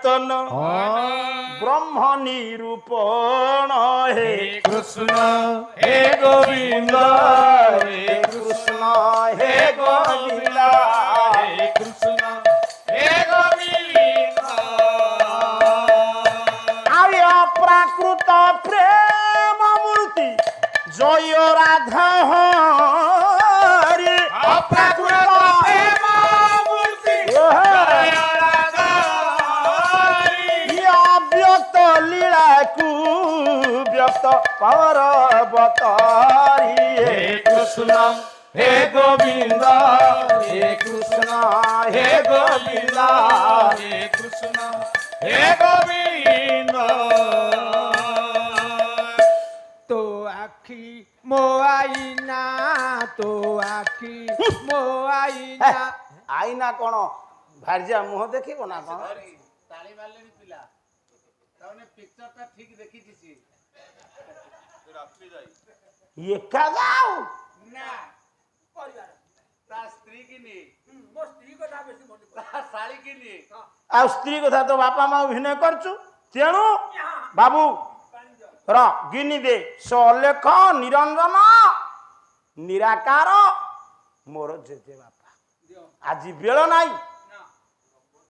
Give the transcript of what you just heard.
तन ब्रह्म निरूपण हे कृष्ण हे गोविंद हे कृष्ण हे गोविंद हे कृष्ण हे गोविंद आर्य प्राकृत प्रेम मूर्ति जय राधा हरि अप्राकृत प्रेम मूर्ति जय राधा हरि व्यक्त लीला कु व्यक्त पर्वतारी हे कृष्ण हे गोविंद हे कृष्ण हे गोविंद हे कृष्ण हे गोविंद तो आखी मो आईना तो आखी मो आईना आईना कौन भार्या मुह देखिब ना कौन ताली मारलेनी पिला ताने पिक्चरटा ठीक देखि दिसी रात्रि जाई एका जाओ ना परिवार ता स्त्री की नी मो स्त्री कथा बेसी मने ता साली की नी आ स्त्री कथा तो बापा माँ अभिनय करचु तेणु बाबू र गिनी दे सलेख निरंजन निराकार मोर जेजे बापा आज बेल नाई